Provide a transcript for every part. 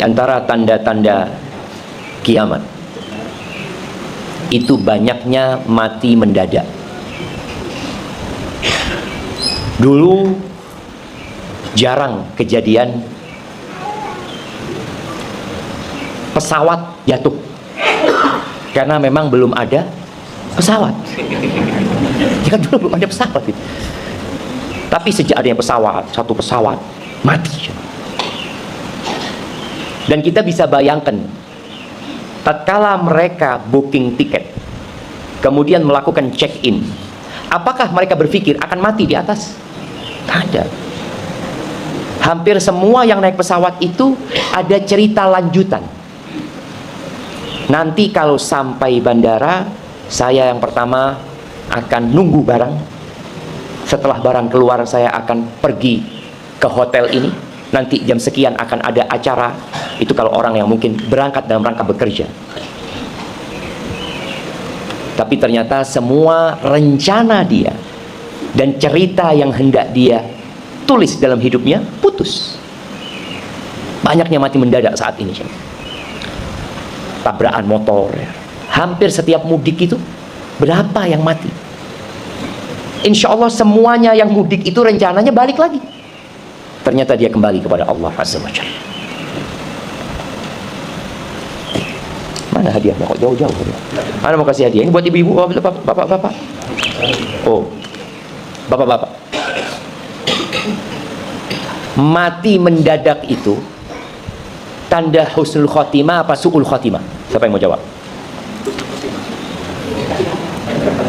Di antara tanda-tanda kiamat itu banyaknya mati mendadak. Dulu jarang kejadian pesawat jatuh karena memang belum ada pesawat. Ya kan dulu belum ada pesawat itu. Tapi sejak adanya pesawat, satu pesawat mati. Dan kita bisa bayangkan, tatkala mereka booking tiket, kemudian melakukan check-in, apakah mereka berpikir akan mati di atas? Tidak. Hampir semua yang naik pesawat itu ada cerita lanjutan. Nanti kalau sampai bandara, saya yang pertama akan nunggu barang. Setelah barang keluar, saya akan pergi ke hotel ini. Nanti jam sekian akan ada acara. Itu kalau orang yang mungkin berangkat dalam rangka bekerja. Tapi ternyata semua rencana dia dan cerita yang hendak dia tulis dalam hidupnya putus. Banyaknya mati mendadak saat ini. Tabrakan motor, hampir setiap mudik itu berapa yang mati? Insya Allah semuanya yang mudik itu rencananya balik lagi, ternyata dia kembali kepada Allah Azza wa Jalla. Mana hadiahnya? Kok jauh-jauh? Mana mau kasih hadiah? Ini buat ibu-ibu, bapak-bapak. Oh, bapak-bapak. Mati mendadak itu tanda husnul khotimah apa su'ul khotimah? Siapa yang mau jawab?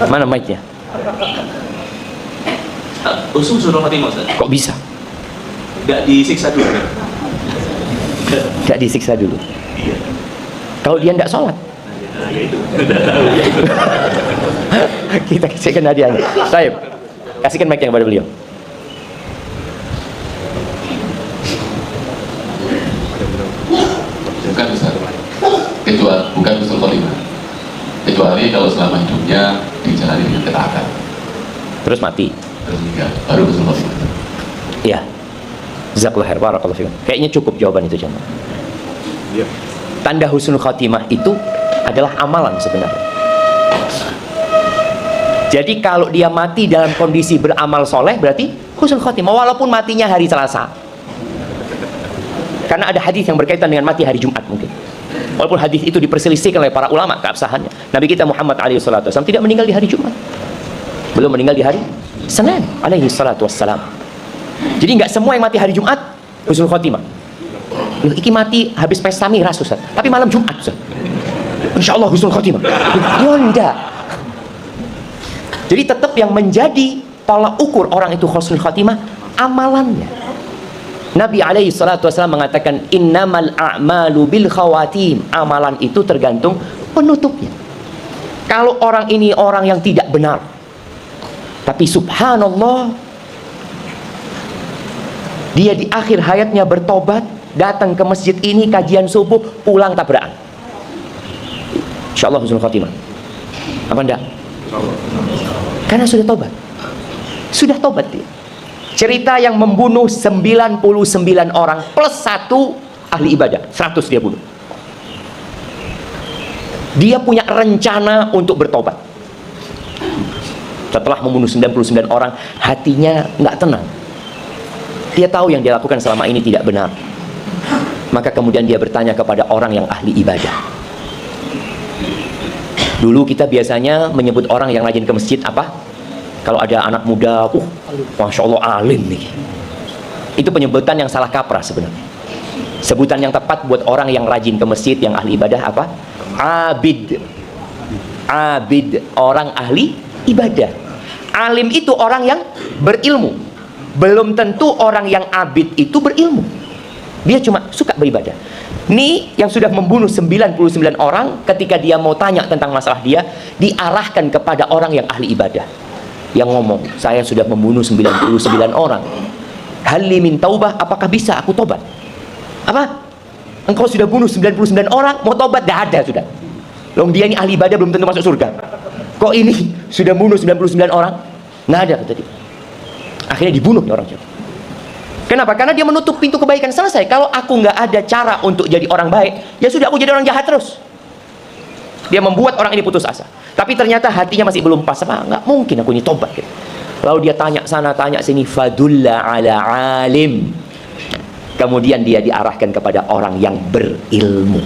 Mana mic-nya? Husnul khotimah, Ustaz. Kok bisa? Nggak disiksa dulu. Nggak disiksa dulu. Iya. Kalau dia nggak sholat, Nah, ya itu. Udah tahu ya itu. kita kasihkan hadiahnya. Baik, kasihkan mic yang kepada beliau. Bukan Ustaz, bukan husnul khotimah, kecuali kalau selama hidupnya dijalani dengan ketaatan Terus mati. terus meninggal, baru husnul khotimah. Iya. Jazakallahu khair, barakallahu fikum. Kayaknya cukup jawaban itu, jemaah. Iya. Tanda husnul khotimah itu adalah amalan sebenarnya. Jadi kalau dia mati dalam kondisi beramal soleh, berarti husnul khotimah, walaupun matinya hari Selasa. Karena ada hadis yang berkaitan dengan mati hari Jumat mungkin. Walaupun hadis itu diperselisihkan oleh para ulama keabsahannya. Nabi kita Muhammad SAW tidak meninggal di hari Jumat. Belum meninggal di hari Senin alaihi salatu wassalam. Jadi nggak semua yang mati hari Jumat husnul khotimah. Loh, iki mati habis pesta miras, Ustaz. Tapi malam Jumat, Ustaz. Insya Allah husnul khotimah. Ya enggak. Jadi tetap yang menjadi tolak ukur orang itu husnul khotimah amalannya. Nabi alaihi salatu wasallam mengatakan innamal a'malu bil khawatim. Amalan itu tergantung penutupnya. Kalau orang ini orang yang tidak benar, tapi subhanallah dia di akhir hayatnya bertobat, datang ke masjid ini kajian subuh, pulang tabrakan, insyaallah husnul khotimah. Apa enggak? Karena sudah tobat. Sudah tobat dia. Cerita yang membunuh 99 orang plus 1 ahli ibadah, 100 dia bunuh. Dia punya rencana untuk bertobat. Setelah membunuh 99 orang, hatinya nggak tenang. Dia tahu yang dia lakukan selama ini tidak benar. Maka kemudian dia bertanya kepada orang yang ahli ibadah. Dulu kita biasanya menyebut orang yang rajin ke masjid apa? Kalau ada anak muda, Masya Allah alim nih. Itu penyebutan yang salah kaprah sebenarnya. Sebutan yang tepat buat orang yang rajin ke masjid, yang ahli ibadah apa? Abid. Abid, orang ahli ibadah. Alim itu orang yang berilmu. Belum tentu orang yang abid itu berilmu. Dia cuma suka beribadah. Nih yang sudah membunuh 99 orang, ketika dia mau tanya tentang masalah dia, diarahkan kepada orang yang ahli ibadah. Yang ngomong, saya sudah membunuh 99 orang. Hali min taubah, apakah bisa aku tobat? Apa? Engkau sudah bunuh 99 orang, mau tobat? Dah ada sudah. Loh, dia ini ahli ibadah belum tentu masuk surga. Kok ini sudah bunuh 99 orang? Nggak ada kata dia. Akhirnya dibunuh orang. Kenapa? Karena dia menutup pintu kebaikan. Selesai. Kalau aku nggak ada cara untuk jadi orang baik, ya sudah, aku jadi orang jahat terus. Dia membuat orang ini putus asa. Tapi ternyata hatinya masih belum pas. Apa? Nggak mungkin aku ini tobat gitu. Lalu dia tanya sana, tanya sini. Fadulla ala alim. Kemudian dia diarahkan kepada orang yang berilmu.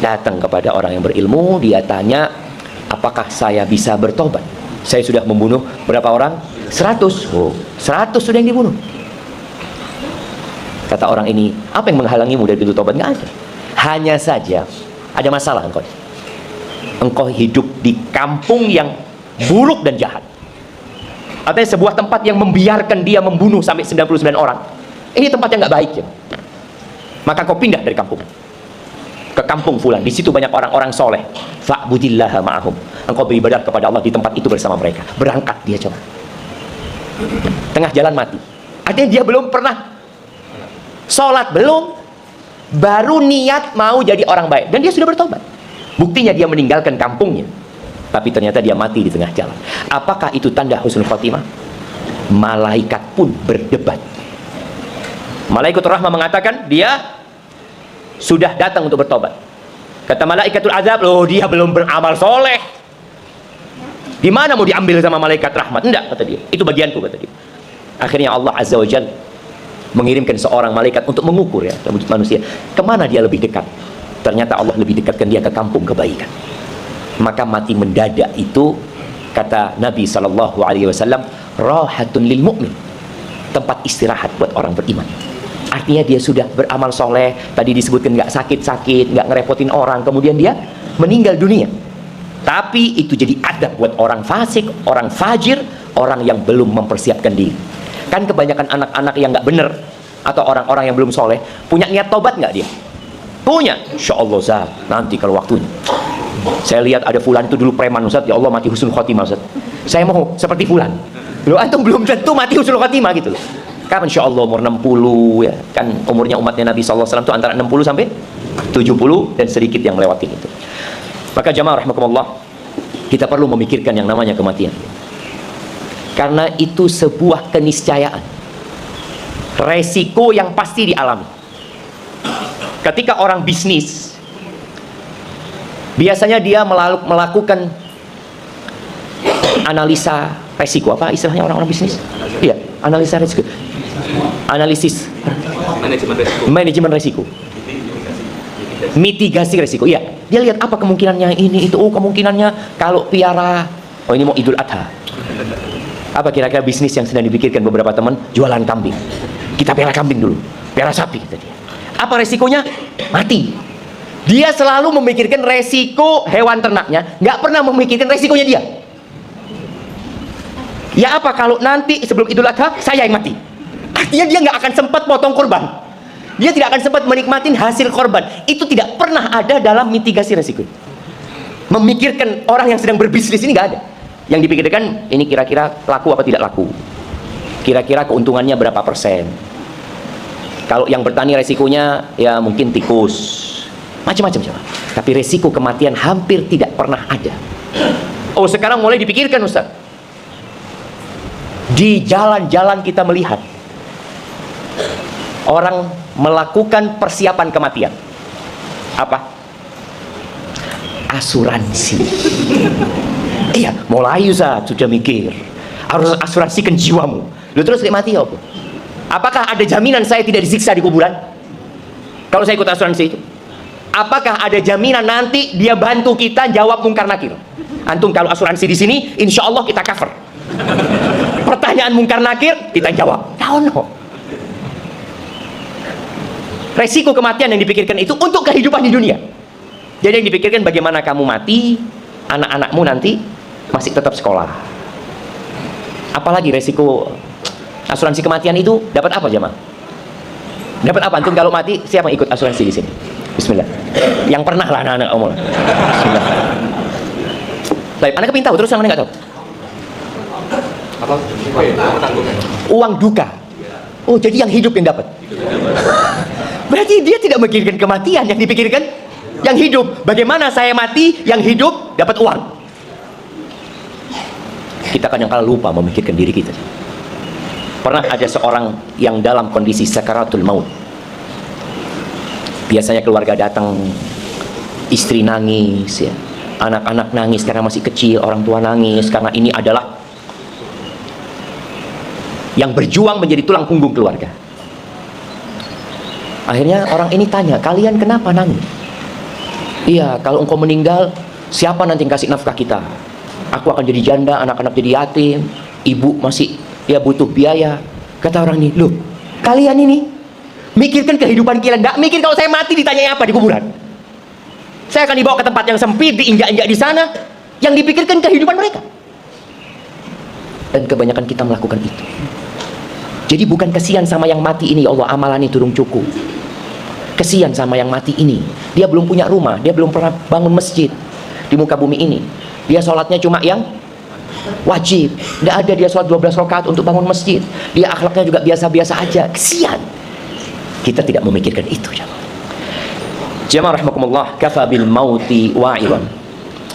Datang kepada orang yang berilmu, dia tanya, apakah saya bisa bertobat? Saya sudah membunuh berapa orang? 100. Oh, 100 sudah yang dibunuh. Kata orang ini, apa yang menghalangimu dari pintu tobat? Nggak ada. Hanya saja ada masalah engkau. Engkau hidup di kampung yang buruk dan jahat. Artinya sebuah tempat yang membiarkan dia membunuh sampai 99 orang. Ini tempat yang nggak baik ya. Maka kau pindah dari kampung ke kampung fulan. Di situ banyak orang-orang soleh. Fa'budillaha ma'ahum. Engkau beribadah kepada Allah di tempat itu bersama mereka. Berangkat dia coba. Tengah jalan mati. Artinya dia belum pernah sholat, belum. Baru niat mau jadi orang baik. Dan dia sudah bertobat. Buktinya dia meninggalkan kampungnya. Tapi ternyata dia mati di tengah jalan. Apakah itu tanda husnul khotimah? Malaikat pun berdebat. Malaikat rahmah mengatakan dia sudah datang untuk bertobat. Kata malaikatul azab, loh dia belum beramal soleh. Di mana mau diambil sama malaikat rahmat? Enggak, kata dia. Itu bagianku, kata dia. Akhirnya Allah Azza wa Jalla mengirimkan seorang malaikat untuk mengukur ya manusia. Kemana dia lebih dekat? Ternyata Allah lebih dekatkan dia ke kampung kebaikan. Maka mati mendadak itu, kata Nabi SAW, rahatun lil mu'min. Tempat istirahat buat orang beriman. Artinya dia sudah beramal soleh, tadi disebutkan nggak sakit-sakit, nggak ngerepotin orang, kemudian dia meninggal dunia. Tapi itu jadi adab buat orang fasik, orang fajir, orang yang belum mempersiapkan diri. Kan kebanyakan anak-anak yang nggak bener atau orang-orang yang belum soleh punya niat tobat nggak dia? Punya. Insya Allah Zat, nanti kalau waktunya. Saya lihat ada fulan itu dulu preman Ustaz, ya Allah mati husnul khotimah Ustaz. Saya mau seperti fulan. Loh antum belum tentu mati husnul khotimah gitu loh. Kapan insya Allah umur 60 ya. Kan umurnya umatnya Nabi SAW itu antara 60 sampai 70 dan sedikit yang lewatin itu. Maka jamaah rahimakumullah, kita perlu memikirkan yang namanya kematian. Karena itu sebuah keniscayaan. Resiko yang pasti dialami. Ketika orang bisnis, biasanya dia melakukan analisa resiko. Apa istilahnya orang-orang bisnis? Iya, analisa resiko. Analisis manajemen resiko, mitigasi resiko. Iya, dia lihat apa kemungkinannya ini itu. Oh, kemungkinannya kalau piara, oh ini mau Idul Adha. Apa kira-kira bisnis yang sedang dipikirkan beberapa teman? Jualan kambing. Kita piara kambing dulu, piara sapi kata dia. Apa resikonya? Mati. Dia selalu memikirkan resiko hewan ternaknya, nggak pernah memikirkan resikonya dia. Ya apa kalau nanti sebelum Idul Adha saya yang mati? Artinya dia nggak akan sempat potong korban. Dia tidak akan sempat menikmati hasil korban. Itu tidak pernah ada dalam mitigasi resiko. Memikirkan orang yang sedang berbisnis ini nggak ada. Yang dipikirkan ini kira-kira laku apa tidak laku. Kira-kira keuntungannya berapa persen. Kalau yang bertani resikonya ya mungkin tikus. Macam-macam. Tapi resiko kematian hampir tidak pernah ada. Oh sekarang mulai dipikirkan Ustaz. Di jalan-jalan kita melihat orang melakukan persiapan kematian. Apa? Asuransi. Iya, mulai Ustaz sudah mikir. Harus asuransikan jiwamu. Lu terus mati apa? Apakah ada jaminan saya tidak disiksa di kuburan? Kalau saya ikut asuransi itu. Apakah ada jaminan nanti dia bantu kita jawab mungkar nakir? Antum kalau asuransi di sini, insya Allah kita cover. Pertanyaan mungkar nakir kita jawab. No. Resiko kematian yang dipikirkan itu untuk kehidupan di dunia. Jadi yang dipikirkan bagaimana kamu mati, anak-anakmu nanti masih tetap sekolah. Apalagi resiko asuransi kematian itu dapat apa jemaah? Dapat apa antum kalau mati? Siapa yang ikut asuransi di sini? Bismillah. Yang pernah lah anak-anak umur. Bismillah. Baik, anak kepin tahu terus yang mana nggak tahu? Apa? Uang duka. Oh, jadi yang hidup yang dapat. Berarti dia tidak memikirkan kematian, yang dipikirkan yang hidup. Bagaimana saya mati, yang hidup dapat uang. Kita kadang-kadang lupa memikirkan diri kita. Pernah ada seorang yang dalam kondisi sakaratul maut. Biasanya keluarga datang, istri nangis ya, anak-anak nangis karena masih kecil, orang tua nangis karena ini adalah yang berjuang menjadi tulang punggung keluarga. Akhirnya orang ini tanya, kalian kenapa nangis? Iya, kalau engkau meninggal, siapa nanti yang kasih nafkah kita? Aku akan jadi janda, anak-anak jadi yatim, ibu masih ya butuh biaya. Kata orang ini, loh, kalian ini mikirkan kehidupan kalian, nggak mikir kalau saya mati ditanya apa di kuburan. Saya akan dibawa ke tempat yang sempit, diinjak-injak di sana. Yang dipikirkan kehidupan mereka. Dan kebanyakan kita melakukan itu. Jadi bukan kesian sama yang mati ini, ya Allah, amalan itu turun cukup. Kesian sama yang mati ini, dia belum punya rumah, dia belum pernah bangun masjid di muka bumi ini. Dia sholatnya cuma yang wajib, tidak ada dia sholat 12 rakaat untuk bangun masjid. Dia akhlaknya juga biasa-biasa aja. Kesian. Kita tidak memikirkan itu, jamaah rahmakumullah. Kafa bil mauti wa'iran.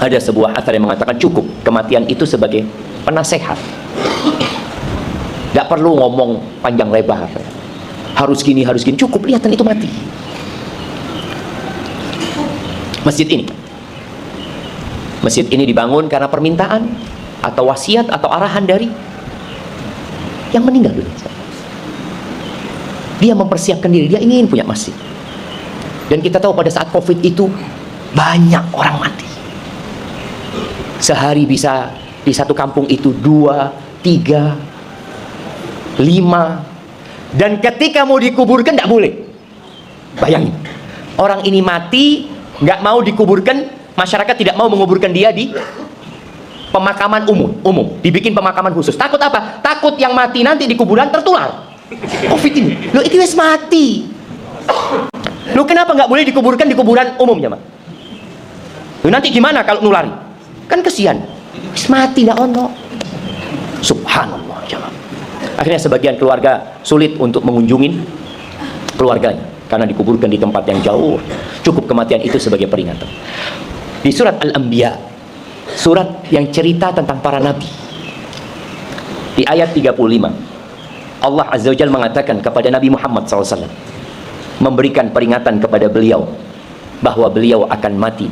Ada sebuah athar yang mengatakan cukup kematian itu sebagai penasehat. Tidak perlu ngomong panjang lebar, harus gini, cukup lihatan itu mati. Masjid ini dibangun karena permintaan atau wasiat atau arahan dari yang meninggal dulu. Dia mempersiapkan diri, dia ingin punya masjid. Dan kita tahu pada saat Covid itu banyak orang mati. Sehari bisa di satu kampung itu 2, 3, 5. Dan ketika mau dikuburkan tidak boleh. Bayangin, orang ini mati, nggak mau dikuburkan, masyarakat tidak mau menguburkan dia di pemakaman umum, dibikin pemakaman khusus. Takut apa? Takut yang mati nanti di kuburan tertular Covid ini. Loh, itu wis mati. Loh, kenapa nggak boleh dikuburkan di kuburan umumnya, Mak? Loh, nanti gimana kalau nulari? Kan kesian. Wis mati nggak ono. Subhanallah, jemaah. Akhirnya sebagian keluarga sulit untuk mengunjungi keluarganya karena dikuburkan di tempat yang jauh. Cukup kematian itu sebagai peringatan. Di surat Al-Anbiya, surat yang cerita tentang para nabi, di ayat 35, Allah Azza wa Jalla mengatakan kepada Nabi Muhammad SAW, memberikan peringatan kepada beliau bahwa beliau akan mati.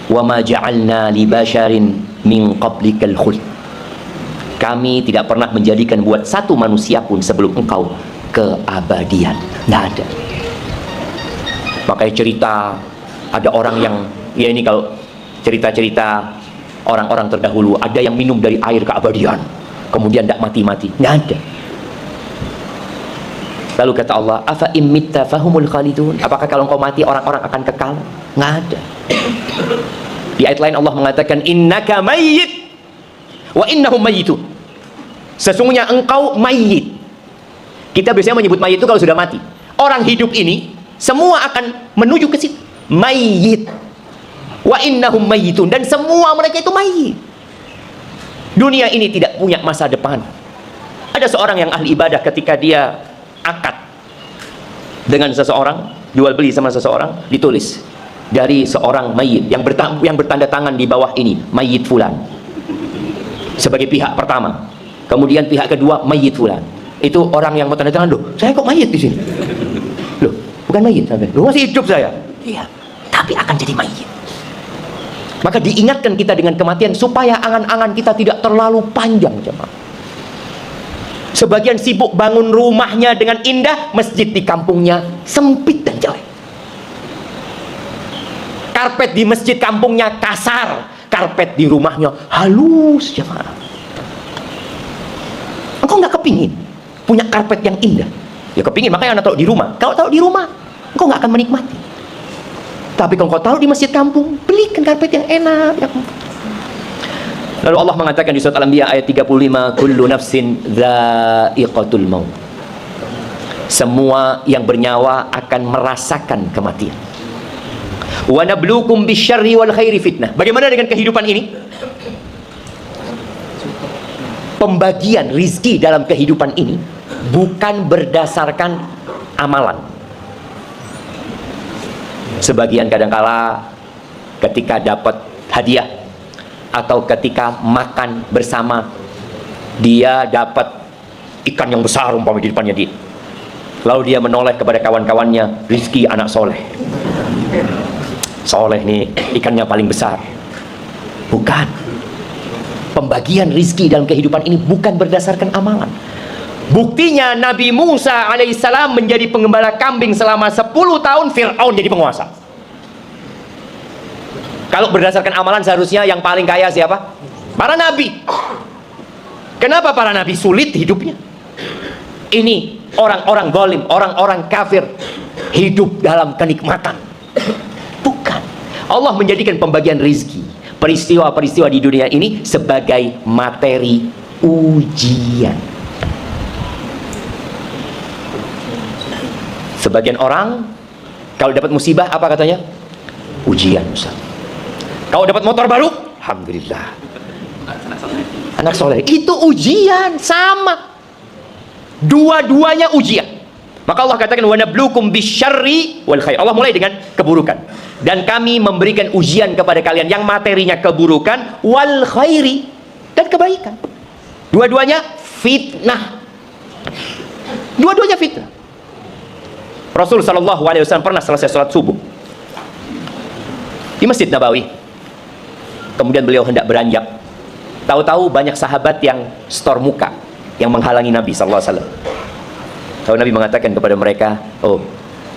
Wa ma ja'alna li basharin min qablikal khuld. Kami tidak pernah menjadikan buat satu manusia pun sebelum engkau keabadian. Nggak ada. Makanya cerita ada orang yang, ya ini kalau cerita-cerita orang-orang terdahulu, ada yang minum dari air keabadian kemudian tidak mati-mati. Nggak ada. Lalu kata Allah, afa imitta fahumul khalidun. Apakah kalau engkau mati orang-orang akan kekal? Nggak ada. Di ayat lain Allah mengatakan, innaka mayyit wa innahum mayyitun. Sesungguhnya engkau mayyit. Kita biasanya menyebut mayyit itu kalau sudah mati. Orang hidup ini semua akan menuju ke situ. Mayyit wa innahum mayyitun. Dan semua mereka itu mayyit. Dunia ini tidak punya masa depan. Ada seorang yang ahli ibadah, ketika dia akad dengan seseorang, jual beli sama seseorang, ditulis dari seorang mayit yang bertanda tangan di bawah ini, mayit fulan, sebagai pihak pertama. Kemudian pihak kedua, mayit fulan. Itu orang yang bertanda tangan, loh, saya kok mayit di sini? Loh, bukan mayit sampai. Loh, masih hidup saya. Iya, tapi akan jadi mayit. Maka diingatkan kita dengan kematian supaya angan-angan kita tidak terlalu panjang, jemaah. Sebagian sibuk bangun rumahnya dengan indah, masjid di kampungnya sempit dan jelek. Karpet di masjid kampungnya kasar, karpet di rumahnya halus, jemaah. Engkau nggak kepingin punya karpet yang indah? Ya kepingin, makanya anda taruh di rumah. Kalau taruh di rumah, engkau nggak akan menikmati. Tapi kalau engkau taruh di masjid kampung, belikan karpet yang enak. Lalu Allah mengatakan di surat Al-Anbiya ayat 35, kullu nafsin dha'iqatul maut. Semua yang bernyawa akan merasakan kematian. Wa nabluukum bisyarri wal khairi fitnah. Bagaimana dengan kehidupan ini? Pembagian rizki dalam kehidupan ini bukan berdasarkan amalan. Sebagian kadangkala ketika dapat hadiah atau ketika makan bersama, dia dapat ikan yang besar umpamanya di depannya dia. Lalu dia menoleh kepada kawan-kawannya, rizki anak soleh. Soleh nih, ikannya paling besar. Bukan. Pembagian rizki dalam kehidupan ini bukan berdasarkan amalan. Buktinya Nabi Musa alaihissalam menjadi pengembala kambing selama 10 tahun, Fir'aun jadi penguasa. Kalau berdasarkan amalan seharusnya yang paling kaya siapa? Para nabi. Kenapa para nabi sulit hidupnya? Ini orang-orang zalim, orang-orang kafir hidup dalam kenikmatan. Bukan. Allah menjadikan pembagian rizki, peristiwa-peristiwa di dunia ini sebagai materi ujian. Sebagian orang kalau dapat musibah apa katanya? Ujian, Ustaz. Kalau dapat motor baru, alhamdulillah. Anak soleh. Itu ujian, sama. Dua-duanya ujian. Maka Allah katakan wa nabluukum bisyarri wal khair. Allah mulai dengan keburukan. Dan kami memberikan ujian kepada kalian yang materinya keburukan wal khairi dan kebaikan. Dua-duanya fitnah. Dua-duanya fitnah. Rasul sallallahu alaihi wasallam pernah selesai salat subuh di Masjid Nabawi. Kemudian beliau hendak beranjak. Tahu-tahu banyak sahabat yang setor muka, yang menghalangi Nabi sallallahu alaihi wasallam. Lalu Nabi mengatakan kepada mereka, "Oh,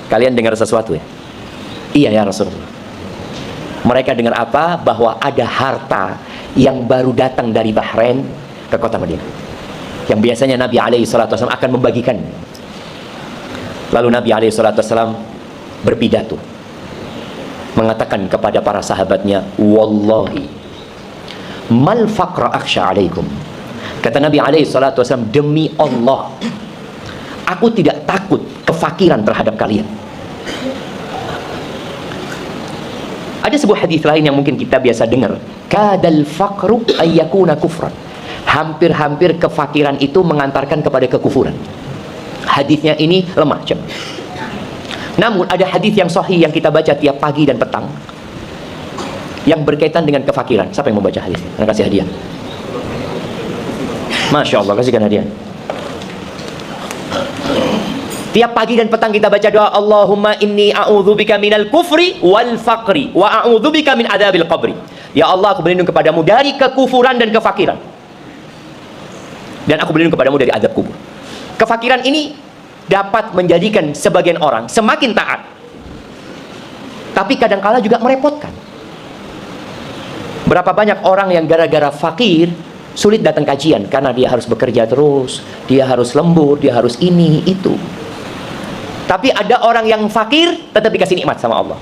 kalian dengar sesuatu ya?" "Iya ya Rasulullah." Mereka dengar apa? Bahwa ada harta yang baru datang dari Bahrain ke kota Madinah, yang biasanya Nabi alaihi salatu wasallam akan membagikan. Lalu Nabi alaihi salatu wasallam berpidato, mengatakan kepada para sahabatnya, "Wallahi mal faqra akhsha alaikum." Kata Nabi alaihi salatu wasallam, demi Allah, aku tidak takut kefakiran terhadap kalian. Ada sebuah hadis lain yang mungkin kita biasa dengar, kadal faqru ayyakuna kufran. Hampir-hampir kefakiran itu mengantarkan kepada kekufuran. Hadisnya ini lemah, jemaah. Namun ada hadis yang sahih yang kita baca tiap pagi dan petang yang berkaitan dengan kefakiran. Siapa yang membaca hadis? Saya kasih hadiah. Masya Allah, kasihkan hadiah. Tiap pagi dan petang kita baca doa, Allahumma inni a'udzubika minal kufri wal faqri wa a'udzubika min adabil qabri. Ya Allah, aku berlindung kepadamu dari kekufuran dan kefakiran, dan aku berlindung kepadamu dari azab kubur. Kefakiran ini dapat menjadikan sebagian orang semakin taat, tapi kadangkala juga merepotkan. Berapa banyak orang yang gara-gara fakir sulit datang kajian karena dia harus bekerja terus, dia harus lembur, dia harus ini itu. Tapi ada orang yang fakir tetap dikasih nikmat sama Allah.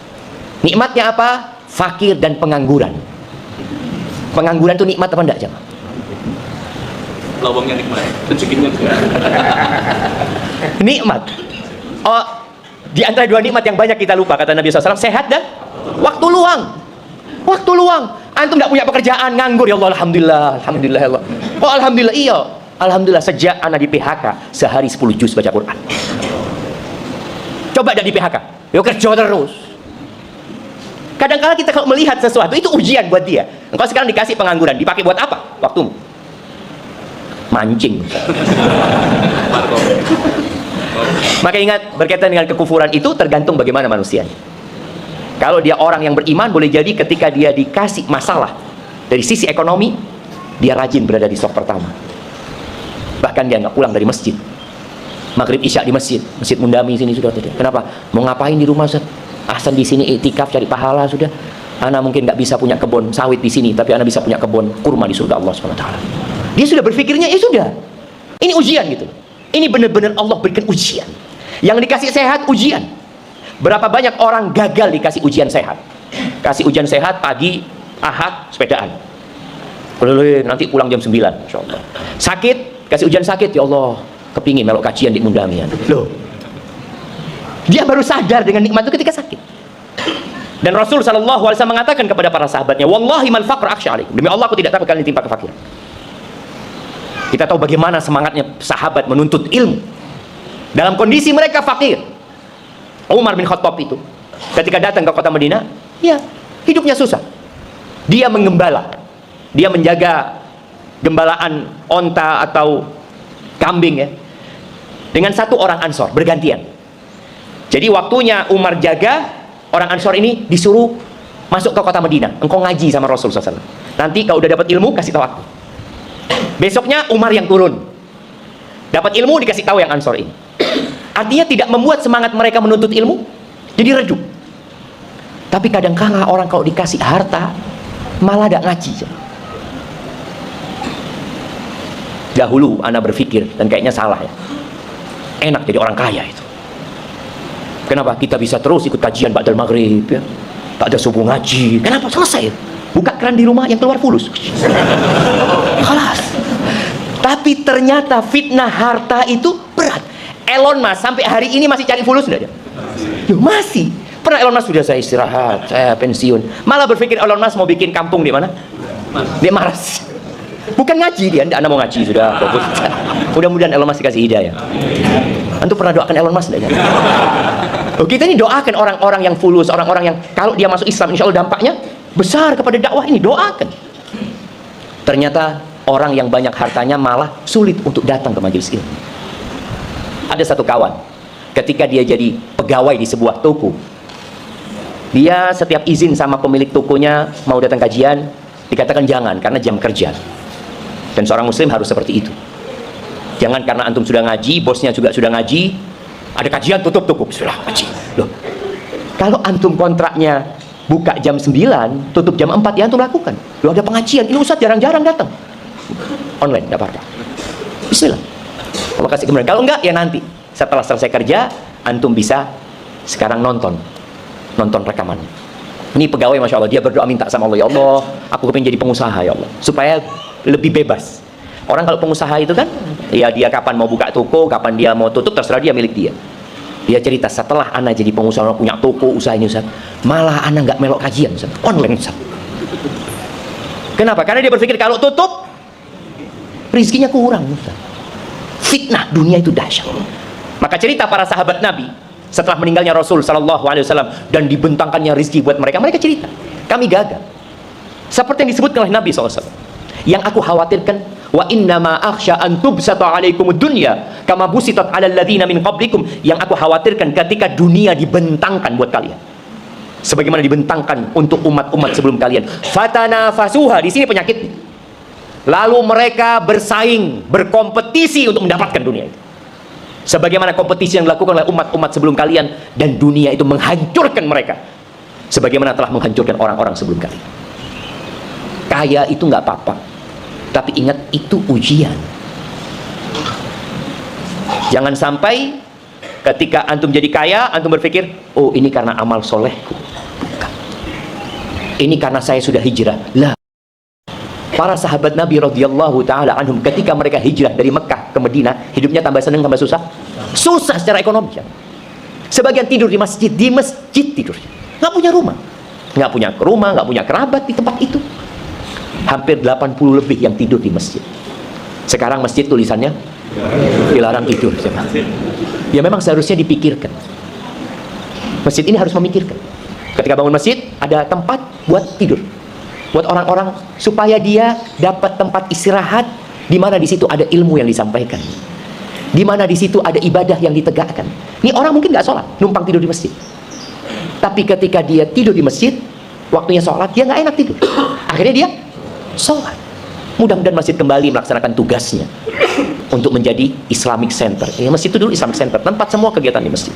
Nikmatnya apa? Fakir dan pengangguran. Pengangguran itu nikmat apa enggak, jemaah? Lawangnya nikmat, rezekinya enggak. Nikmat. Oh, di antara dua nikmat yang banyak kita lupa, kata Nabi SAW, sehat dan waktu luang. Waktu luang. Antum tidak punya pekerjaan, nganggur, ya Allah, alhamdulillah, alhamdulillah, ya Allah. Oh, alhamdulillah, iya. Alhamdulillah, sejak anak di PHK, sehari 10 juz baca Quran. Coba dari PHK, yuk kerja terus. Kadang-kadang kita kalau melihat sesuatu, itu ujian buat dia. Engkau sekarang dikasih pengangguran, dipakai buat apa? Waktumu. Mancing. Maka ingat, berkaitan dengan kekufuran itu tergantung bagaimana manusia. Kalau dia orang yang beriman, boleh jadi ketika dia dikasih masalah dari sisi ekonomi, dia rajin berada di saf pertama. Bahkan dia nggak pulang dari masjid. Maghrib Isya di masjid, Masjid Mundami sini sudah tidak. Kenapa? Mau ngapain di rumah, Ustaz? Ahsan di sini iktikaf cari pahala sudah. Ana mungkin nggak bisa punya kebun sawit di sini, tapi ana bisa punya kebun kurma di surga Allah SWT. Dia sudah berpikirnya, ya sudah. Ini ujian gitu. Ini benar-benar Allah berikan ujian. Yang dikasih sehat, ujian. Berapa banyak orang gagal dikasih ujian sehat? Kasih ujian sehat pagi, Ahad, sepedaan. Nanti pulang jam 9, insya Allah. Sakit, kasih ujian sakit, ya Allah, kepingin melok kajian di Mundamian. Loh, dia baru sadar dengan nikmat itu ketika sakit. Dan Rasul SAW mengatakan kepada para sahabatnya, wallahi mal faqr akhsha alaikum. Demi Allah, aku tidak takut kalian ditimpa kefakiran. Kita tahu bagaimana semangatnya sahabat menuntut ilmu dalam kondisi mereka fakir. Umar bin Khattab itu ketika datang ke kota Madinah, ya, hidupnya susah. Dia menggembala, dia menjaga gembalaan onta atau kambing ya, dengan satu orang Ansor bergantian. Jadi waktunya Umar jaga, orang Ansor ini disuruh masuk ke kota Madinah. Engkau ngaji sama Rasulullah SAW. Nanti kalau udah dapat ilmu kasih tahu aku. Besoknya Umar yang turun, dapat ilmu dikasih tahu yang Ansor ini. Artinya tidak membuat semangat mereka menuntut ilmu jadi redup. Tapi kadang-kala orang kalau dikasih harta malah tidak ngaji. Dahulu anak berpikir, dan kayaknya salah ya, enak jadi orang kaya itu. Kenapa? Kita bisa terus ikut kajian ba'dal maghrib ya, tak ada subuh ngaji. Kenapa? Selesai, buka keran di rumah yang keluar fulus. Kelas. Tapi ternyata fitnah harta itu berat. Elon Musk sampai hari ini masih cari fulus enggak dia? Loh, masih. Pernah Elon Musk sudah saya istirahat, saya pensiun. Malah berpikir Elon Musk mau bikin kampung di mana? Di Mars. Bukan ngaji dia, anda mau ngaji sudah fokus. Mudah-mudahan Elon Musk dikasih hidayah. Antum pernah doakan Elon Musk enggak? Oh, kita ini doakan orang-orang yang fulus, orang-orang yang kalau dia masuk Islam insya Allah dampaknya besar kepada dakwah ini, doakan. Ternyata orang yang banyak hartanya malah sulit untuk datang ke majelis ilmu. Ada satu kawan, ketika dia jadi pegawai di sebuah toko, dia setiap izin sama pemilik tokonya mau datang kajian, dikatakan jangan karena jam kerja. Dan seorang muslim harus seperti itu. Jangan karena antum sudah ngaji, bosnya juga sudah ngaji, ada kajian tutup toko, sudah ngaji. Loh, kalau antum kontraknya buka jam 9, tutup jam 4, ya antum lakukan. Loh, ada pengajian, ini ustadz jarang-jarang datang. Online, tidak apa-apa. Bismillah. Allah kasih kemudian. Kalau enggak, ya nanti setelah selesai kerja, antum bisa sekarang nonton rekamannya. Ini pegawai, masya Allah, dia berdoa minta sama Allah, ya Allah, aku kepingin jadi pengusaha ya Allah, supaya lebih bebas. Orang kalau pengusaha itu kan, ya dia kapan mau buka toko, kapan dia mau tutup, terserah dia, milik dia. Dia cerita, setelah anak jadi pengusaha, punya toko, usaha ini Ustaz, malah anak nggak melok kajian Ustaz, online Ustaz. Kenapa? Karena dia berpikir kalau tutup, rizkinya kurang Ustaz. Fitnah dunia itu dahsyat. Maka cerita para sahabat Nabi setelah meninggalnya Rasul Sallallahu Alaihi Wasallam dan dibentangkannya rizki buat mereka, mereka cerita, kami gagal. Seperti yang disebutkan oleh Nabi SAW. Yang aku khawatirkan, wa innama akhsha an tubsata alaikumud dunya kama busitat alal ladzina min qablikum. Yang aku khawatirkan ketika dunia dibentangkan buat kalian, sebagaimana dibentangkan untuk umat-umat sebelum kalian. Fatanafasuha, di sini penyakit. Lalu mereka bersaing, berkompetisi untuk mendapatkan dunia itu. Sebagaimana kompetisi yang dilakukan oleh umat-umat sebelum kalian, dan dunia itu menghancurkan mereka sebagaimana telah menghancurkan orang-orang sebelum kalian. Kaya itu nggak apa-apa, tapi ingat itu ujian. Jangan sampai ketika antum jadi kaya, antum berpikir, oh ini karena amal solehku. Bukan. Ini karena saya sudah hijrah. Lah, para sahabat Nabi radhiyallahu taala anhum ketika mereka hijrah dari Mekah ke Madinah, hidupnya tambah senang tambah susah? Susah secara ekonomi. Sebagian tidur di masjid tidurnya. Nggak punya rumah, nggak punya kerabat di tempat itu. Hampir 80 lebih yang tidur di masjid. Sekarang masjid tulisannya dilarang tidur. Ya memang seharusnya dipikirkan. Masjid ini harus memikirkan. Ketika bangun masjid, ada tempat buat tidur, buat orang-orang supaya dia dapat tempat istirahat, di mana di situ ada ilmu yang disampaikan, di mana di situ ada ibadah yang ditegakkan. Ini orang mungkin nggak sholat, numpang tidur di masjid. Tapi ketika dia tidur di masjid, waktunya sholat, dia nggak enak tidur. Akhirnya dia sholat. Mudah-mudahan masjid kembali melaksanakan tugasnya untuk menjadi Islamic Center. Masjid itu dulu Islamic Center, tempat semua kegiatan di masjid.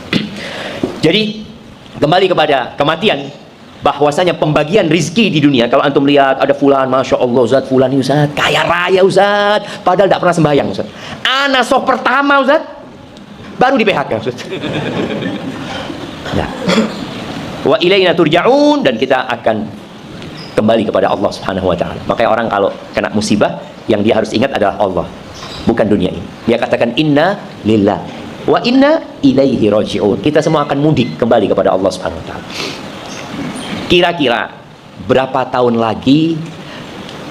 Jadi kembali kepada kematian, bahwasanya pembagian rizki di dunia. Kalau antum lihat ada fulan, masya Allah Ustaz, fulan ini Ustaz kaya raya Ustaz, padahal tidak pernah sembahyang Ustaz. Anak sok pertama Ustaz, baru di PHK Ustaz. Nah, wa ilaina turja'un, dan kita akan kembali kepada Allah Subhanahu wa taala. Makanya orang kalau kena musibah, yang dia harus ingat adalah Allah, bukan dunia ini. Dia katakan inna lillah wa inna ilaihi raji'un. Kita semua akan mudik kembali kepada Allah Subhanahu wa taala. Kira-kira berapa tahun lagi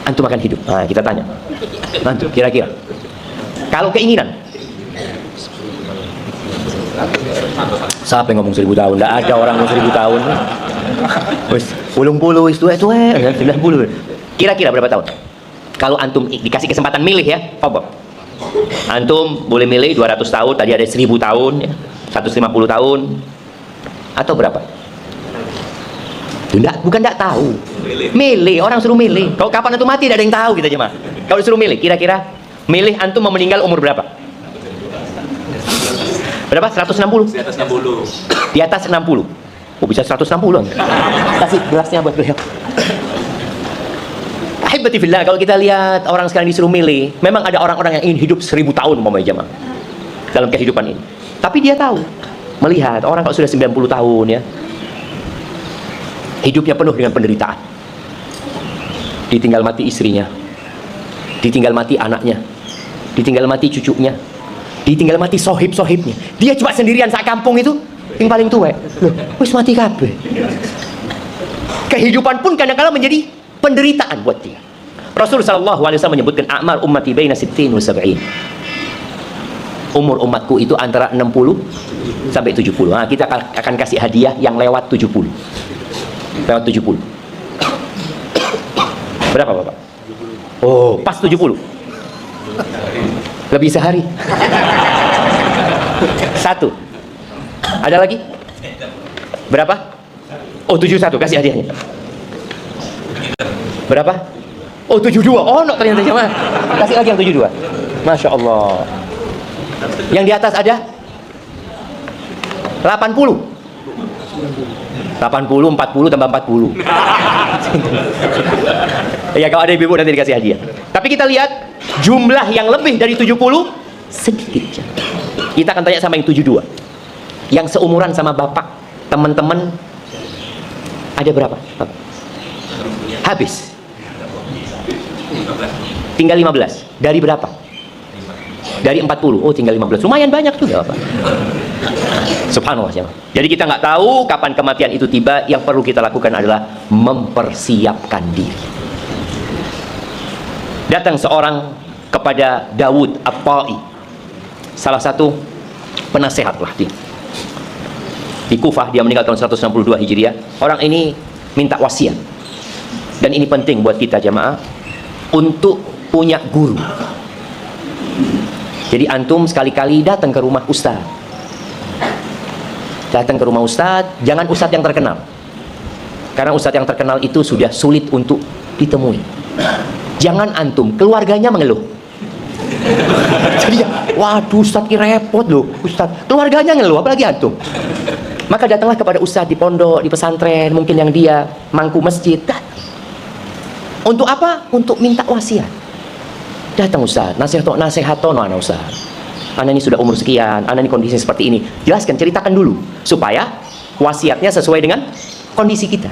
antum akan hidup? Nah, kita tanya. Antum kira-kira. Kalau keinginan. Siapa yang ngomong 1000 tahun? Tidak ada orang ngomong 1000 tahun. Wes, 80 wis tuwek 90. Kira-kira berapa tahun? Kalau antum dikasih kesempatan milih ya, apa? Antum boleh milih 200 tahun, tadi ada 1000 tahun ya, 150 tahun, atau berapa? Bukan tidak tahu. Milih, orang suruh milih. Kalau kapan antum mati tidak ada yang tahu kita jemaah. Kalau disuruh milih, kira-kira milih antum mau meninggal umur berapa? Berapa? 160? Di atas 60. Di atas 60. Oh, bisa 160. Kasih gelasnya buat beliau. Ahibati fillah, kalau kita lihat orang sekarang disuruh milih, memang ada orang-orang yang ingin hidup 1000 tahun umpamanya jemaah dalam kehidupan ini. Tapi dia tahu, melihat orang kalau sudah 90 tahun ya, hidupnya penuh dengan penderitaan. Ditinggal mati istrinya, ditinggal mati anaknya, ditinggal mati cucunya, ditinggal mati sohib-sohibnya. Dia cuma sendirian sak kampung itu, yang paling tua. Loh, wis mati kabeh. Kehidupan pun kadang-kadang menjadi penderitaan buat dia. Rasul sallallahu alaihi wasallam menyebutkan a'mar ummati baina 60 wa 70. Umur umatku itu antara 60 sampai 70. Nah, kita akan kasih hadiah yang lewat 70. Lewat 70. Berapa Bapak? Oh, pas 70. Lebih sehari. Satu. Ada lagi? Berapa? Oh, 71, kasih hadiahnya. Berapa? Oh, 72. Oh, no, ternyata jemaah. Kasih lagi yang 72. Masya Allah. Yang di atas ada 80. 80, 40 tambah 40. Ya, kalau ada ibu nanti dikasih hadiah. Tapi kita lihat jumlah yang lebih dari 70 sedikit. Kita akan tanya sama yang 72. Yang seumuran sama bapak, teman-teman ada berapa? Habis. Tinggal 15. Dari berapa? Dari 40. Oh, tinggal 15. Lumayan banyak juga, Bapak. Subhanallah. Jadi kita nggak tahu kapan kematian itu tiba. Yang perlu kita lakukan adalah mempersiapkan diri. Datang seorang kepada Dawud At-Ta'i, salah satu penasehat lah di Kufah. Dia meninggal tahun 162 Hijriah. Orang ini minta wasiat. Dan ini penting buat kita jamaah untuk punya guru. Jadi antum sekali-kali datang ke rumah ustaz. Datang ke rumah ustaz, jangan ustaz yang terkenal. Karena ustaz yang terkenal itu sudah sulit untuk ditemui. Jangan antum, keluarganya mengeluh. Jadi waduh ustaz ini repot loh, ustaz. Keluarganya ngeluh, apalagi antum. Maka datanglah kepada ustaz di pondok, di pesantren, mungkin yang dia mangku masjid. Untuk apa? Untuk minta wasiat. Datang ustaz, nasihat tono anak ustaz. Anak ini sudah umur sekian, anak ini kondisi seperti ini. Jelaskan, ceritakan dulu supaya wasiatnya sesuai dengan kondisi kita.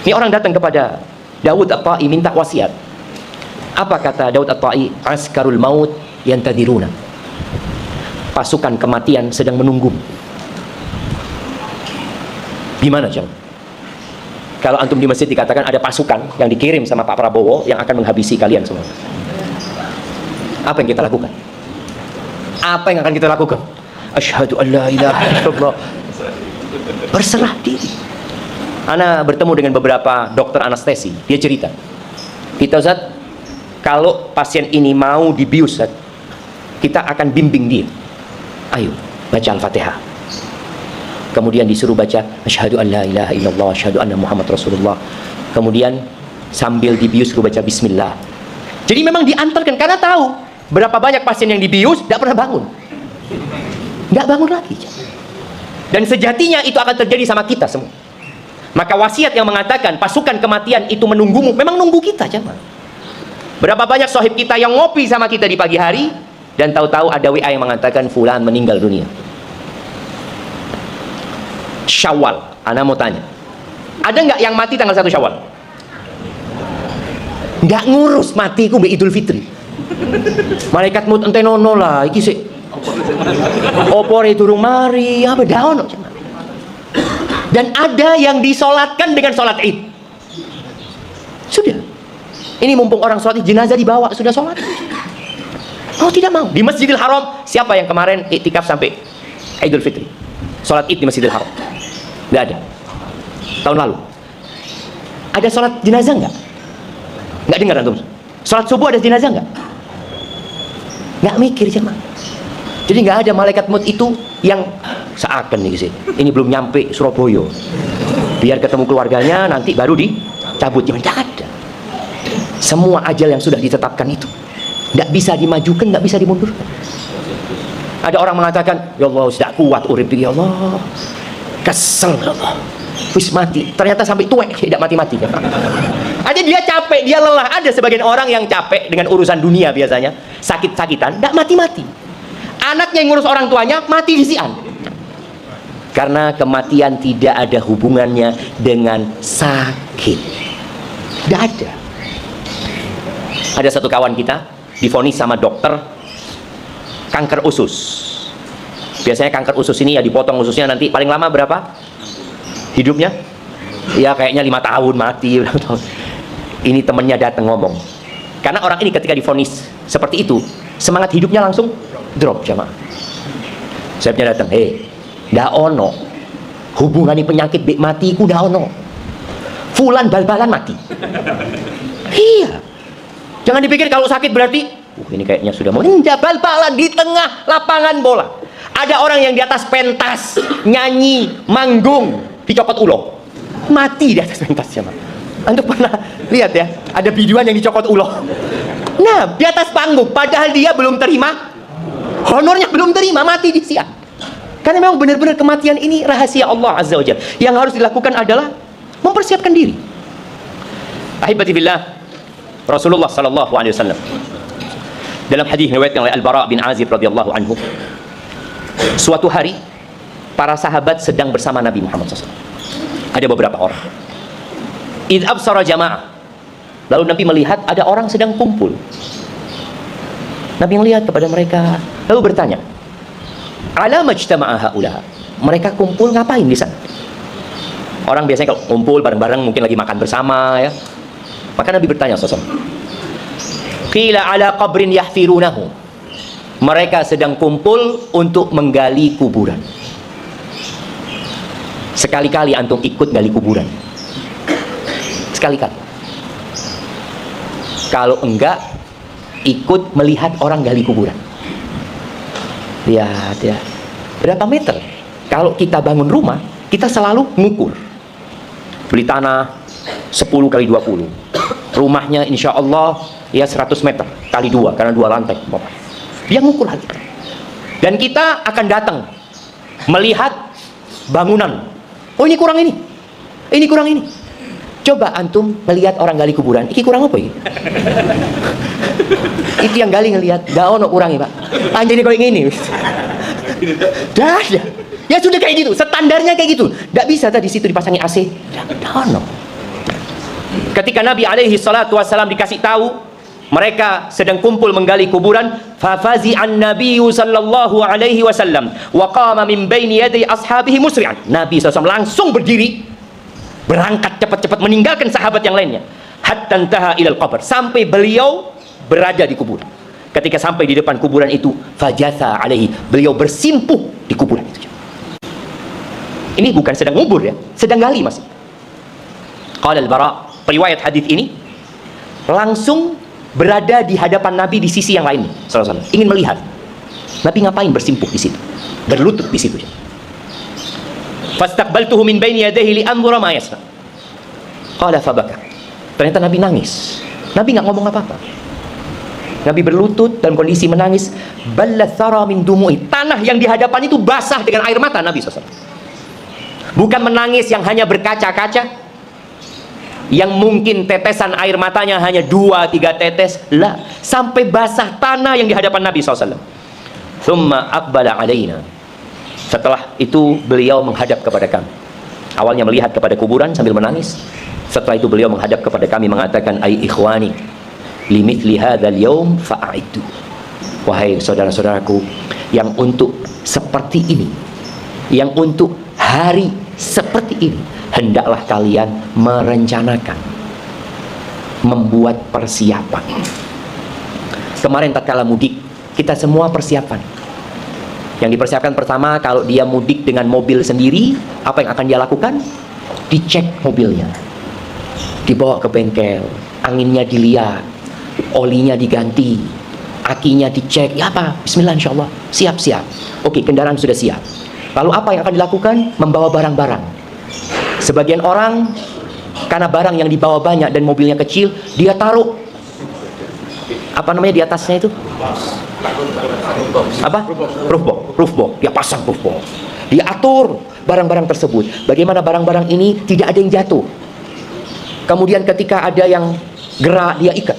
Ini orang datang kepada Dawud At-Ta'i minta wasiat. Apa kata Dawud At-Ta'i? Askarul maut yantadiruna. Pasukan kematian sedang menunggu. Gimana jam? Kalau antum di masjid dikatakan ada pasukan yang dikirim sama Pak Prabowo yang akan menghabisi kalian semua. Apa yang kita lakukan? Apa yang akan kita lakukan? Asyhadu an la ilaha illallah. Berserah diri. Ana bertemu dengan beberapa dokter anestesi. Dia cerita, kita Ustaz, kalau pasien ini mau dibius Ustaz, kita akan bimbing dia. Ayo, baca Al-Fatihah. Kemudian disuruh baca asyhadu an la ilaha illallah, asyhadu anna Muhammad Rasulullah. Kemudian sambil dibius suruh baca bismillah. Jadi memang diantarkan karena tahu berapa banyak pasien yang dibius tidak pernah bangun. Tidak bangun lagi. Dan sejatinya itu akan terjadi sama kita semua. Maka wasiat yang mengatakan pasukan kematian itu menunggumu, memang nunggu kita jemaah. Berapa banyak sahib kita yang ngopi sama kita di pagi hari dan tahu-tahu ada WA yang mengatakan fulan meninggal dunia. Syawal, ana mau tanya, ada nggak yang mati tanggal 1 Syawal? Nggak ngurus matiku mbek Idul Fitri. Malaikat mut ente nono lah iki sik. Opore durung mari, apa daun. Dan ada yang disolatkan dengan solat Id. Sudah. Ini mumpung orang solat jenazah dibawa sudah solat. Oh tidak mau. Di Masjidil Haram siapa yang kemarin iktikaf sampai Idul Fitri? Solat Id di Masjidil Haram. Nggak ada. Tahun lalu. Ada solat jenazah nggak? Nggak dengar antum. Solat subuh ada jenazah nggak? Nggak mikir jemaah. Jadi nggak ada malaikat maut itu yang seakan nih sih. Ini belum nyampe Surabaya. Biar ketemu keluarganya nanti baru dicabut. Nggak ada. Semua ajal yang sudah ditetapkan itu nggak bisa dimajukan, nggak bisa dimundurkan. Ada orang mengatakan, ya Allah sudah kuat urip ya Allah, kesel ya Allah, wis mati. Ternyata sampai tua tidak mati-mati. Ada dia capek, dia lelah. Ada sebagian orang yang capek dengan urusan dunia biasanya, sakit-sakitan, nggak mati-mati. Anaknya yang ngurus orang tuanya mati di sian. Karena kematian tidak ada hubungannya dengan sakit. Tidak ada. Ada satu kawan kita divonis sama dokter kanker usus. Biasanya kanker usus ini ya dipotong ususnya, nanti paling lama berapa hidupnya? Ya kayaknya 5 tahun mati. Ini temennya datang ngomong, karena orang ini ketika divonis seperti itu, semangat hidupnya langsung drop jamaah. Saya datang, ndak ono hubungani penyakit bek mati ku ndak ono. Fulan bal-balan mati. Iya. Jangan dipikir kalau sakit berarti ini kayaknya sudah mau bal-balan di tengah lapangan bola. Ada orang yang di atas pentas nyanyi, manggung, dicopot ulo. Mati di atas pentasnya, Pak. Antum pernah lihat ya? Ada biduan yang dicopot ulo. Nah, di atas panggung padahal dia belum terima honornya, belum terima, mati di siang. Karena memang benar-benar kematian ini rahasia Allah Azza wa Jalla. Yang harus dilakukan adalah mempersiapkan diri. Ahibati billah, Rasulullah sallallahu alaihi wasallam dalam hadis riwayatkan oleh Al-Bara bin Azib radhiyallahu anhu, suatu hari para sahabat sedang bersama Nabi Muhammad SAW. Ada beberapa orang. Idh absara jamaah. Lalu Nabi melihat ada orang sedang kumpul. Nabi melihat kepada mereka, lalu bertanya, ala majtama'a haula. Mereka kumpul ngapain di sana? Orang biasanya kalau kumpul bareng-bareng mungkin lagi makan bersama ya. Maka Nabi bertanya SAW, qila ala qabrin yahfirunahu. Mereka sedang kumpul untuk menggali kuburan. Sekali-kali antum ikut gali kuburan. Sekali-kali. Kalau enggak, ikut melihat orang gali kuburan. Lihat ya, berapa meter? Kalau kita bangun rumah, kita selalu ngukur. Beli tanah 10 kali 20. Rumahnya insya Allah ya 100 meter kali 2, karena 2 lantai. Dia ngukur lagi. Dan kita akan datang melihat bangunan. Oh ini kurang ini. Ini kurang ini. Coba antum melihat orang gali kuburan. Iki kurang apa ini? Itu yang gali ngelihat. Gak ono kurangnya, Pak. Anjir kau yang ini. Dah. Ya sudah kayak gitu. Standarnya kayak gitu. Gak bisa tadi situ dipasangi AC. Gak ono. Ketika Nabi alaihi salatu wassalam dikasih tahu mereka sedang kumpul menggali kuburan, fafazi an nabiyyu sallallahu alaihi wasallam wa qama min baini yaday ashabihi musri'an. Nabi SAW langsung berdiri, berangkat cepat-cepat meninggalkan sahabat yang lainnya, hatta intaha ilal qabr, sampai beliau berada di kuburan. Ketika sampai di depan kuburan itu, fajatha alaihi, beliau bersimpuh di kuburan itu. Ini bukan sedang ngubur ya, sedang gali masih. Qala al-Bara, periwayat hadis ini langsung berada di hadapan Nabi di sisi yang lain, ingin melihat Nabi ngapain bersimpuh di situ, berlutut di situ. Fastaqbaltuhu min baini yadayhi li anzura ma yasna. Qala fabaka. Ternyata Nabi nangis. Nabi nggak ngomong apa-apa. Nabi berlutut dalam kondisi menangis. Ballathara min dumu'i. Tanah yang di hadapan itu basah dengan air mata Nabi SAW. Bukan menangis yang hanya berkaca-kaca, yang mungkin tetesan air matanya hanya 2-3 tetes, lah, sampai basah tanah yang di hadapan Nabi SAW. Thumma aqbala alaina. Setelah itu beliau menghadap kepada kami. Awalnya melihat kepada kuburan sambil menangis. Setelah itu beliau menghadap kepada kami mengatakan, ai ikhwani limithli hadzal yaum fa'aidu. Wahai saudara-saudaraku, yang untuk seperti ini, yang untuk hari seperti ini, hendaklah kalian merencanakan, membuat persiapan. Kemarin tatkala mudik, kita semua persiapan. Yang dipersiapkan pertama, kalau dia mudik dengan mobil sendiri, apa yang akan dia lakukan? Dicek mobilnya, dibawa ke bengkel, anginnya dilihat, olinya diganti, akinya dicek, ya apa? Bismillah insyaallah. Siap. Oke, kendaraan sudah siap. Lalu apa yang akan dilakukan? Membawa barang-barang. Sebagian orang karena barang yang dibawa banyak dan mobilnya kecil, dia taruh apa namanya di atasnya itu? Apa? Roof box. Dia pasang roof box. Dia atur barang-barang tersebut. Bagaimana barang-barang ini tidak ada yang jatuh. Kemudian ketika ada yang gerak, dia ikat.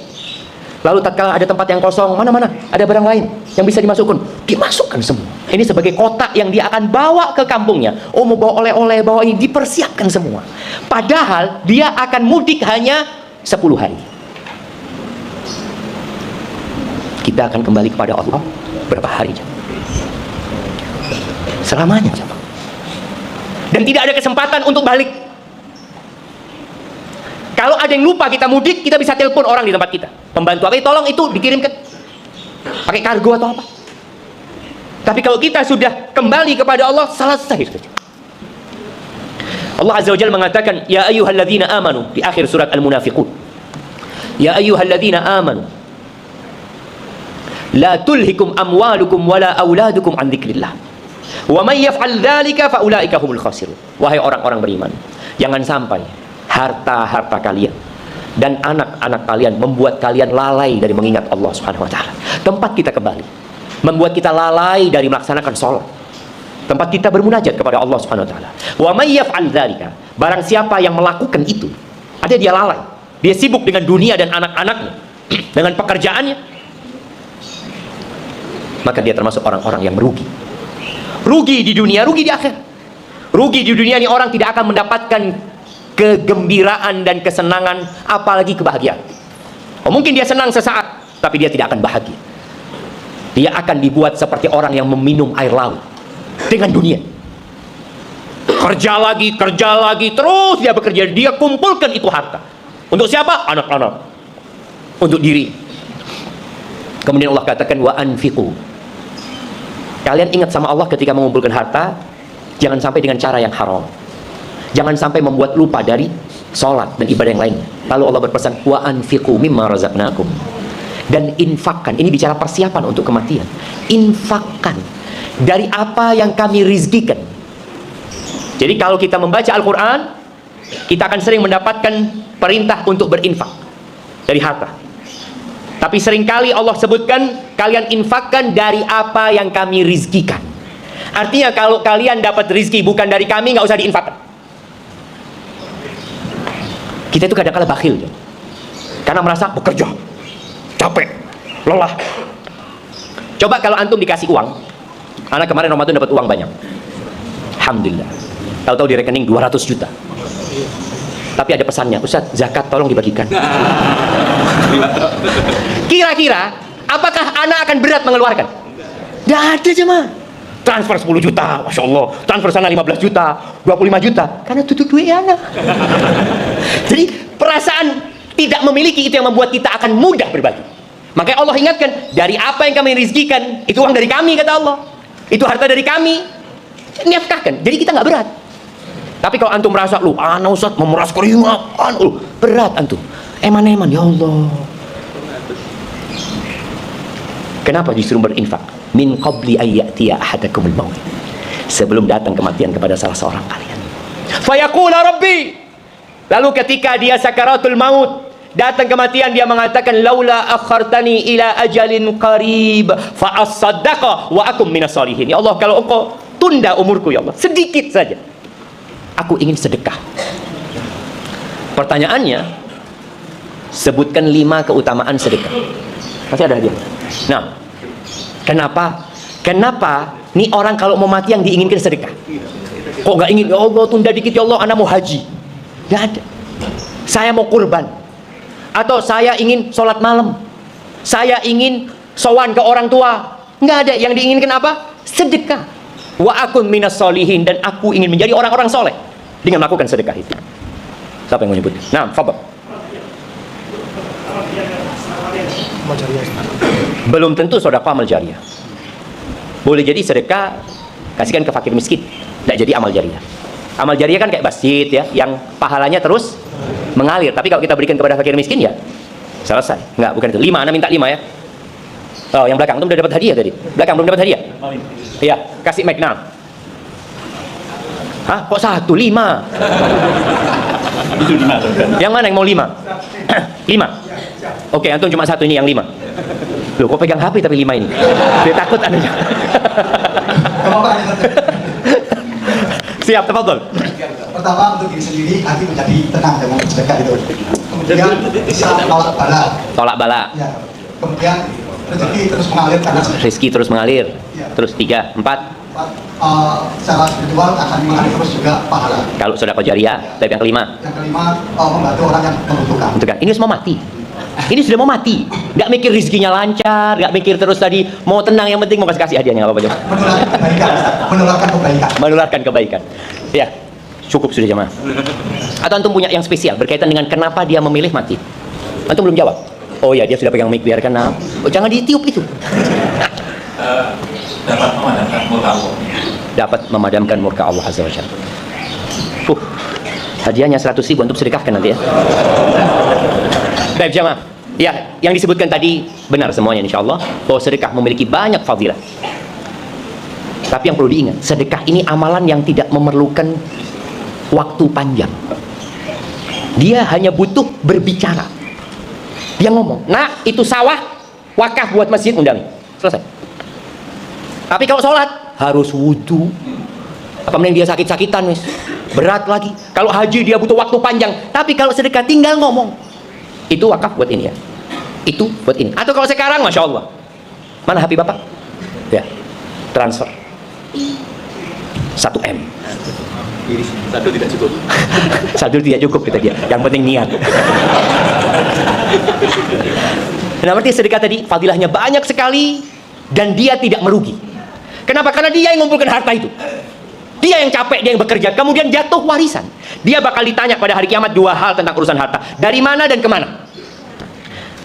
Lalu tatkala ada tempat yang kosong, mana ada barang lain yang bisa dimasukkan, dimasukkan semua. Ini sebagai kotak yang dia akan bawa ke kampungnya. Oh, mau bawa oleh-oleh, bawa ini, dipersiapkan semua. Padahal dia akan mudik hanya 10 hari. Kita akan kembali kepada Allah berapa hari? Selamanya. Dan tidak ada kesempatan untuk balik. Kalau ada yang lupa kita mudik, kita bisa telepon orang di tempat kita. Pembantu apa, tolong itu dikirimkan. Pakai kargo atau apa. Tapi kalau kita sudah kembali kepada Allah, selesai. Allah Azza wa Jalla mengatakan, ya ayyuhalladzina amanu, di akhir surat Al-Munafiqun. Ya ayyuhalladzina amanu, la tulhikum amwalukum wala auladukum an dzikrillah. Wa may yaf'al dzalika fa ulaika humul khasirun. Wahai orang-orang beriman, jangan sampai harta-harta kalian dan anak-anak kalian membuat kalian lalai dari mengingat Allah Subhanahu wa taala. Tempat kita kembali membuat kita lalai dari melaksanakan sholat. Tempat kita bermunajat kepada Allah Subhanahu wa taala. Wa may yaf'al dzalika, barang siapa yang melakukan itu, ada dia lalai. Dia sibuk dengan dunia dan anak-anaknya, dengan pekerjaannya, maka dia termasuk orang-orang yang merugi. Rugi di dunia, rugi di akhirat. Rugi di dunia ini orang tidak akan mendapatkan kegembiraan dan kesenangan, apalagi kebahagiaan. Oh, mungkin dia senang sesaat, tapi dia tidak akan bahagia. Dia akan dibuat seperti orang yang meminum air laut dengan dunia. Kerja lagi, terus dia bekerja. Dia kumpulkan itu harta. Untuk siapa? Anak-anak. Untuk diri. Kemudian Allah katakan, wa anfiqu. Kalian ingat sama Allah ketika mengumpulkan harta, jangan sampai dengan cara yang haram. Jangan sampai membuat lupa dari sholat dan ibadah yang lain. Lalu Allah berpesan, wa anfiqu mimma razaqnakum. Dan infakkan, ini bicara persiapan untuk kematian. Infakkan dari apa yang kami rizkikan. Jadi kalau kita membaca Al-Quran, kita akan sering mendapatkan perintah untuk berinfak dari harta. Tapi seringkali Allah sebutkan, kalian infakkan dari apa yang kami rizkikan. Artinya kalau kalian dapat rizki bukan dari kami, nggak usah diinfakkan. Kita itu kadang-kadang bakhil ya? Karena merasa bekerja capek, lelah. Coba kalau antum dikasih uang, anak kemarin Ramadan dapat uang banyak, alhamdulillah, tahu-tahu di rekening 200 juta. Tapi ada pesannya, Ustaz, zakat tolong dibagikan. Kira-kira apakah anak akan berat mengeluarkan? Tidak ada jemaah. Transfer 10 juta, Masya Allah. Transfer sana 15 juta, 25 juta. Karena itu duit anak. Jadi perasaan tidak memiliki itu yang membuat kita akan mudah berbagi. Makanya Allah ingatkan, dari apa yang kami rizkikan, itu uang dari kami, kata Allah. Itu harta dari kami. Nafkahkan. Jadi kita nggak berat. Tapi kalau antum merasa, lu anak Ustaz memeras keringat, berat antum. Eman-eman, ya Allah. Kenapa disuruh berinfak? Min qabli ayyatiya ahadakumul maut. Sebelum datang kematian kepada salah seorang kalian. Fayaqula rabbi. Lalu ketika dia sakaratul maut, datang kematian, dia mengatakan, laula akhartani ila ajalin qarib fa asaddaqa wa akum minas salihin. Ya Allah, kalau engkau tunda umurku ya Allah, sedikit saja, aku ingin sedekah. Pertanyaannya, sebutkan 5 keutamaan sedekah. Masih ada hadiah. Nah, kenapa nih orang kalau mau mati yang diinginkan sedekah? Kok nggak ingin, ya Allah tunda dikit ya Allah, anak mau haji. Nggak ada. Saya mau kurban, atau saya ingin sholat malam, saya ingin sowan ke orang tua. Nggak ada. Yang diinginkan apa? Sedekah. Wa akun minas solihin, dan aku ingin menjadi orang-orang soleh dengan melakukan sedekah itu. Siapa yang mau nyebut? Nah, fadhal. Belum tentu sedekah amal jariah. Boleh jadi sedekah kasihkan ke fakir miskin, tidak jadi amal jariah. Amal jariah kan kayak masjid ya, yang pahalanya terus mengalir. Tapi kalau kita berikan kepada fakir miskin ya selesai. Enggak, bukan itu. 5, Anda minta 5 ya. Oh, yang belakang, antum udah dapat hadiah tadi. Belakang belum dapat hadiah? Iya, kasih mic now. Hah? Kok 1? 5? Itu 5. Yang mana yang mau 5? 5? Oke, antum cuma 1 ini yang 5. Loh, kok pegang HP tapi 5 ini? Dia takut anunya. Siap, tafadhol. Pertama, untuk diri sendiri hati menjadi tenang dengan bersedekah itu. Kemudian bisa tolak bala. Tolak bala. Ya. Kemudian rezeki terus mengalir karena Rizki terus mengalir. Ya. Terus 3, 4. Secara spiritual akan mengalir terus juga pahala. Kalau sedekah jariah. Tapi yang kelima, Yang kelima, membantu orang yang membutuhkan. itu kan. Ini semua mati. Ini sudah mau mati. Nggak mikir rezekinya lancar, nggak mikir terus tadi mau tenang, yang penting mau kasih hadiahnya, nggak apa-apa. Menularkan kebaikan, menularkan kebaikan. Menularkan kebaikan. Ya, cukup sudah jemaah. Atau antum punya yang spesial berkaitan dengan kenapa dia memilih mati? Antum belum jawab. Oh ya, dia sudah pegang mic, biarkan. Oh, jangan ditiup itu. Dapat memadamkan murka Allah. Dapat memadamkan murka Allah Azza wa Jalla. Hadiahnya 100.000 untuk sedekahkan nanti ya. Baik jemaah. Ya, yang disebutkan tadi benar semuanya insyaallah bahwa sedekah memiliki banyak fadilah. Tapi yang perlu diingat, sedekah ini amalan yang tidak memerlukan waktu panjang. Dia hanya butuh berbicara. Dia ngomong, "Nah, itu sawah wakaf buat masjid, undang." Selesai. Tapi kalau sholat harus wudhu. Apa mending dia sakit-sakitan wis. Berat lagi. Kalau haji dia butuh waktu panjang. Tapi kalau sedekah tinggal ngomong. Itu wakaf buat ini ya. Itu buat ini. Atau kalau sekarang, Masya Allah. Mana HP Bapak? Ya. Transfer 1M. Satu tidak cukup. Satu tidak cukup kata dia. Yang penting niat. Nah, berarti sedekah tadi fadilahnya banyak sekali dan dia tidak merugi. Kenapa? Karena dia yang mengumpulkan harta itu. Dia yang capek, dia yang bekerja, kemudian jatuh warisan. Dia bakal ditanya pada hari kiamat 2 hal tentang urusan harta. Dari mana dan kemana?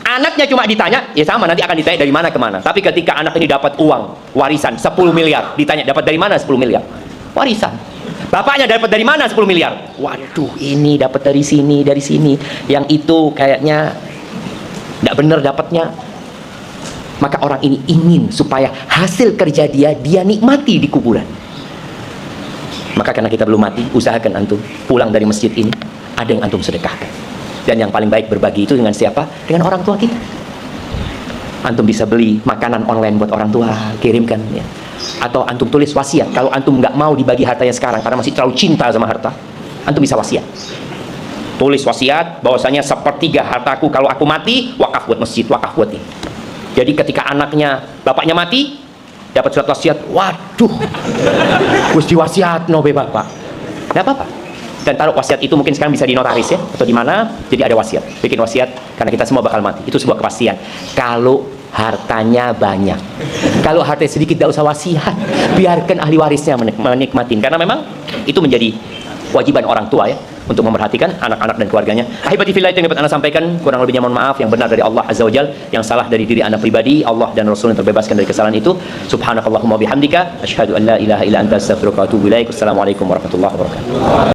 Anaknya cuma ditanya, ya sama, nanti akan ditanya dari mana kemana. Tapi ketika anak ini dapat uang, warisan 10 miliar, ditanya dapat dari mana 10 miliar? Warisan. Bapaknya dapat dari mana 10 miliar? Waduh, ini dapat dari sini, dari sini. Yang itu kayaknya tidak benar dapatnya. Maka orang ini ingin supaya hasil kerja dia nikmati di kuburan. Maka karena kita belum mati, usahakan antum pulang dari masjid ini ada yang antum sedekahkan. Dan yang paling baik berbagi itu dengan siapa? Dengan orang tua kita. Antum bisa beli makanan online buat orang tua, kirimkan ya. Atau antum tulis wasiat. Kalau antum nggak mau dibagi hartanya sekarang karena masih terlalu cinta sama harta, antum bisa wasiat. Tulis wasiat bahwasanya 1/3 hartaku kalau aku mati wakaf buat masjid, wakaf buat ini. Jadi ketika bapaknya mati, dapat surat wasiat, waduh, harus diwasiat no be bapak, nggak apa-apa. Dan taruh wasiat itu mungkin sekarang bisa di notaris ya, atau di mana, jadi ada wasiat, bikin wasiat karena kita semua bakal mati. Itu sebuah kepastian. Kalau hartanya banyak, kalau hartanya sedikit tidak usah wasiat, biarkan ahli warisnya menikmatin, karena memang itu menjadi kewajiban orang tua ya, untuk memperhatikan anak-anak dan keluarganya. Ahibati fillah, itu yang dapat anda sampaikan, kurang lebihnya mohon maaf. Yang benar dari Allah Azza wa Jal, yang salah dari diri anda pribadi. Allah dan Rasul yang terbebaskan dari kesalahan itu. Subhanakallahumma bihamdika asyhadu an la ilaha illa anta astaghfiruka wa atubu ilaik. Wassalamualaikum warahmatullahi wabarakatuh.